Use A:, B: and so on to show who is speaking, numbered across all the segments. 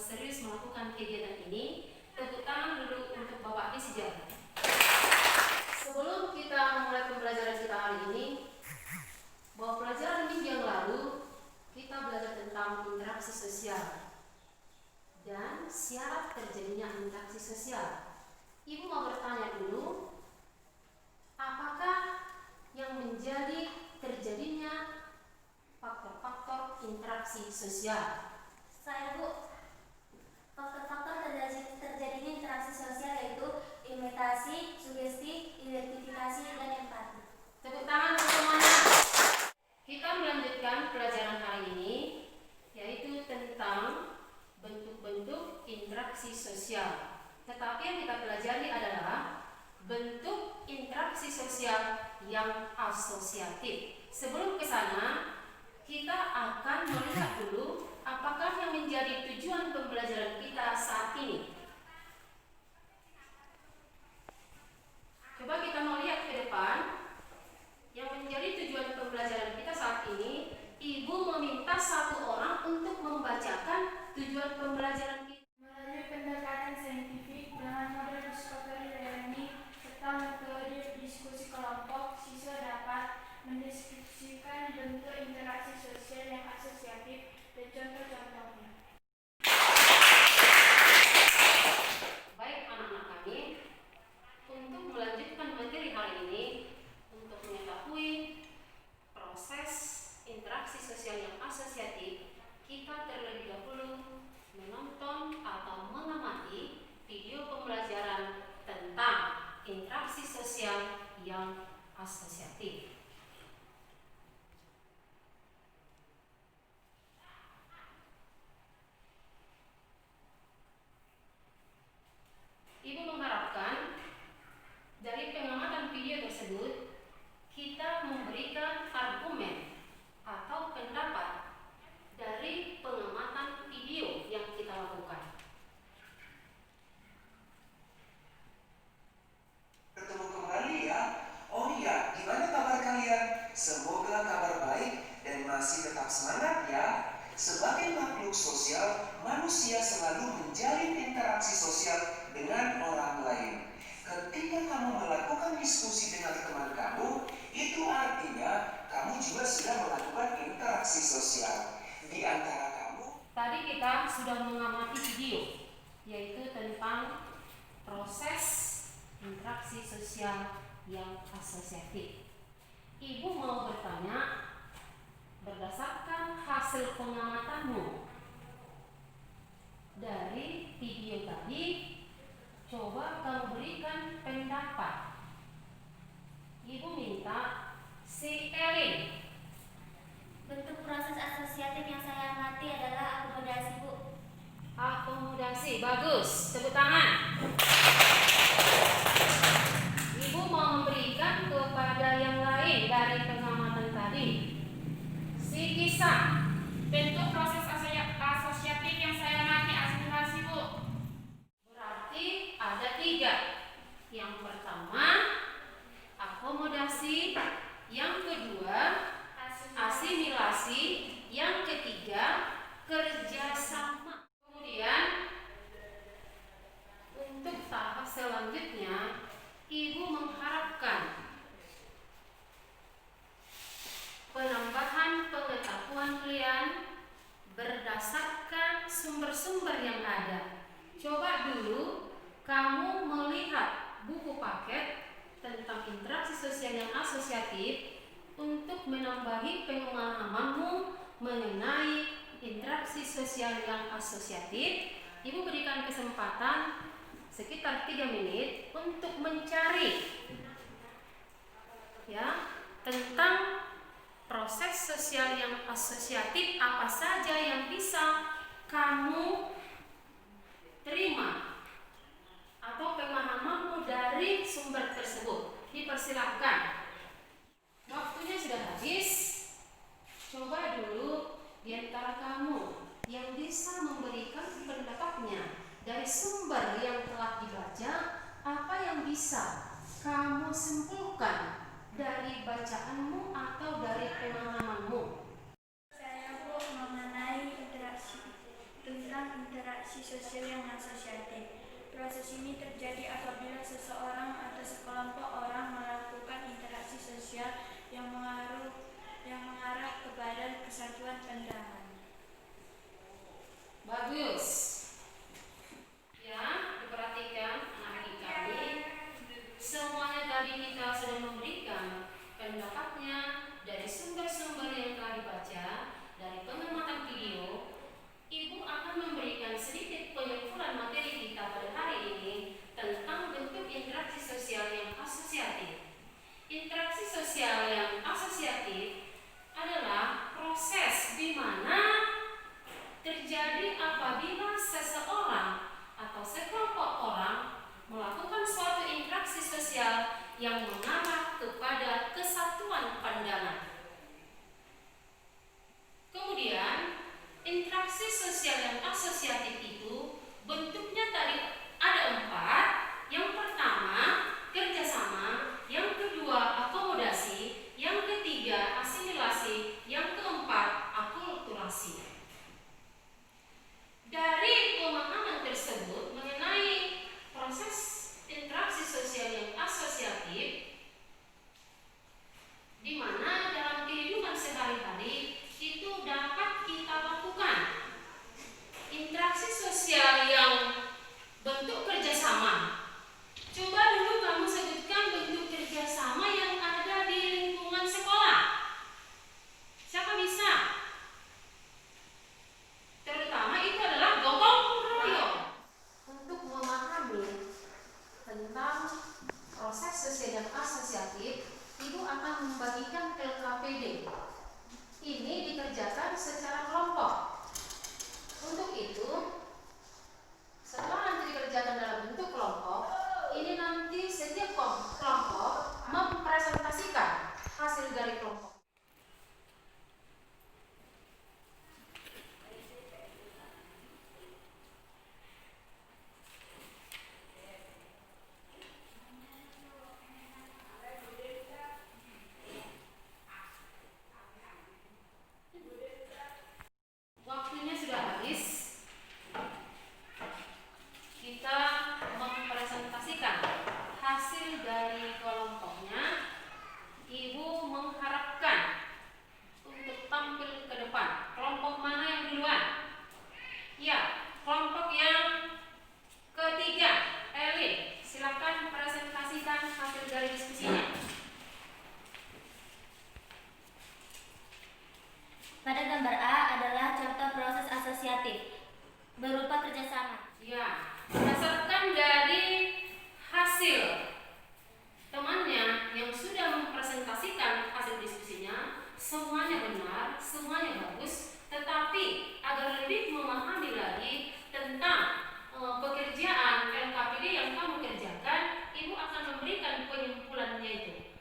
A: serius melakukan kegiatan ini. Tepuk tangan dulu untuk Bapak Desi Jaga. Sebelum kita memulai pembelajaran kita hari ini, bahwa pelajaran minggu yang lalu kita belajar tentang interaksi sosial dan syarat terjadinya interaksi sosial. Ibu mau bertanya dulu, apakah yang menjadi terjadinya faktor-faktor interaksi sosial?
B: Saya, Bu. Faktor-faktor terjadinya interaksi sosial yaitu imitasi, sugesti, identifikasi, dan empati.
A: Tepuk tangan untuk semuanya. Kita melanjutkan pelajaran hari ini, yaitu tentang bentuk-bentuk interaksi sosial. Tetapi yang kita pelajari adalah bentuk interaksi sosial yang asosiatif. Sebelum ke sana, kita akan melihat dulu apakah yang menjadi tujuan pembelajaran kita saat ini. Coba kita melihat ke depan. Yang menjadi tujuan pembelajaran kita saat ini, Ibu meminta satu orang untuk membacakan tujuan pembelajaran kita.
C: Melalui pendekatan saintifik dengan model discovery learning serta metode diskusi kelompok, siswa dapat mendeskripsikan bentuk interaksi sosial yang asosiatif dan contoh-contohnya.
A: Baik anak-anak kami, untuk melanjutkan materi hari ini, untuk mengetahui proses interaksi sosial yang asosiatif, kita terlebih dahulu menonton atau mengamati video pembelajaran tentang interaksi sosial yang asosiatif. Ibu mengharapkan dari pengamatan video tersebut kita memberikan argumen atau pendapat dari pengamatan video yang kita lakukan.
D: Bertemu kembali ya. Oh iya, gimana kabar kalian? Semoga kabar baik dan masih tetap semangat ya. Sebagai makhluk sosial, manusia selalu menjalin interaksi sosial dengan orang lain. Ketika kamu melakukan diskusi dengan teman kamu, itu artinya kamu juga sudah melakukan interaksi sosial. Di antara kamu,
A: Tadi kita sudah mengamati video, yaitu tentang proses interaksi sosial yang asosiatif. Ibu mau bertanya, berdasarkan hasil pengamatanmu dari video tadi, coba kamu berikan pendapat. Ibu minta si Elin.
B: Bentuk proses asosiatif yang saya amati adalah akomodasi, Bu.
A: Akomodasi, bagus. Tepuk tangan. Ibu mau memberikan kepada yang lain dari pengamatan tadi. Si Kisah.
C: Bentuk proses asosiatif yang saya amati asimilasi, Bu.
A: Berarti ada 3. Yang pertama, akomodasi. Yang kedua, asimilasi. Yang ketiga, kerjasama. Kemudian, untuk tahap selanjutnya, Ibu mengharapkan penambahan pengetahuan kalian berdasarkan sumber-sumber yang ada. Coba dulu kamu melihat buku paket tentang interaksi sosial yang asosiatif untuk menambahi pengalamanmu mengenai interaksi sosial yang asosiatif. Ibu berikan kesempatan sekitar 3 menit untuk mencari ya tentang proses sosial yang asosiatif, apa saja yang bisa kamu terima atau pemahamanmu dari sumber tersebut. Dipersilakan. Waktunya sudah habis. Coba dulu di antara kamu yang bisa memberikan pendapatnya dari sumber yang telah dibaca, apa yang bisa kamu simpulkan dari bacaanmu atau dari pengalamanmu?
C: Saya, Bu, mengenai interaksi proses ini terjadi apabila seseorang atau sekelompok orang melakukan interaksi sosial yang mengarah kepada kesatuan pandangan.
A: Bagus. Ya, diperhatikan anak-anak kami. Semuanya tadi kita sudah memberikan pendapatnya dari sumber-sumber yang telah dibaca, dari pengamatan video. Ibu akan memberikan sedikit penyempurnaan materi kita pada hari ini tentang bentuk interaksi sosial yang asosiatif. Interaksi sosial yang asosiatif adalah proses di mana terjadi apabila seseorang atau sekelompok orang melakukan suatu interaksi sosial yang mengarah kepada kesatuan pandangan. Kemudian, interaksi sosial yang asosiatif itu bentuknya tadi ada 4. Yang pertama, kerjasama. Yang kedua, akomodasi. Yang ketiga, asimilasi. Yang keempat, akulturasi. Dari pemahaman tersebut mengenai proses interaksi sosial yang asosiatif, di mana dalam kehidupan sehari-hari itu dapat kita lakukan interaksi sosial yang bentuk kerjasama. Coba dulu kamu sebutkan bentuk kerjasama yang ada di lingkungan sekolah. Siapa bisa? Terutama itu adalah gotong royong. Untuk memahami tentang proses sosial yang asosiatif, Ibu akan membagikan LKPD. Ini dikerjakan secara kelompok. Untuk itu, setelah nanti dikerjakan dalam bentuk kelompok, ini nanti setiap kelompok mempresentasikan hasil dari kelompok. Waktunya sudah habis. Kita mempresentasikan hasil dari kelompoknya. Ibu mengharapkan untuk tampil ke depan. Kelompok mana yang duluan? Ya, kelompok yang ketiga. Elin, silakan presentasikan hasil dari diskusinya.
B: Pada gambar A adalah contoh proses asosiatif berupa kerjasama.
A: Ya, berdasarkan dari hasil temannya yang sudah mempresentasikan hasil diskusinya, semuanya benar, semuanya bagus, tetapi agar lebih memahami lagi tentang pekerjaan LKPD yang kamu kerjakan, Ibu akan memberikan penyimpulannya itu.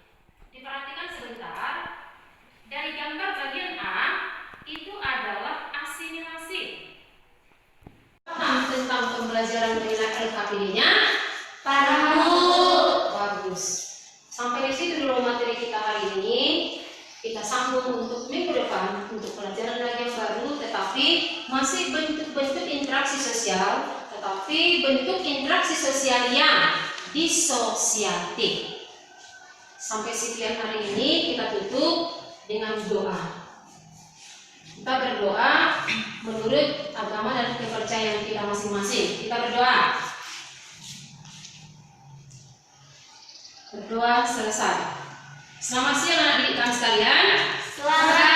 A: Diperhatikan sebentar. Dari gambar bagian A itu adalah asimilasi. Tentang pembelajaran mengenai LKPD-nya, bagus. Sampai di situ dulu materi kita hari ini. Kita sambung untuk minggu depan untuk pelajaran lagi yang baru, tetapi masih bentuk-bentuk interaksi sosial, tetapi bentuk interaksi sosial yang disosiatif. Sampai sekian hari ini kita tutup dengan doa. Kita berdoa menurut agama dan kepercayaan kita masing-masing. Kita berdoa. Berdoa selesai. Selamat siang anak-adik kami sekalian.
B: Selamat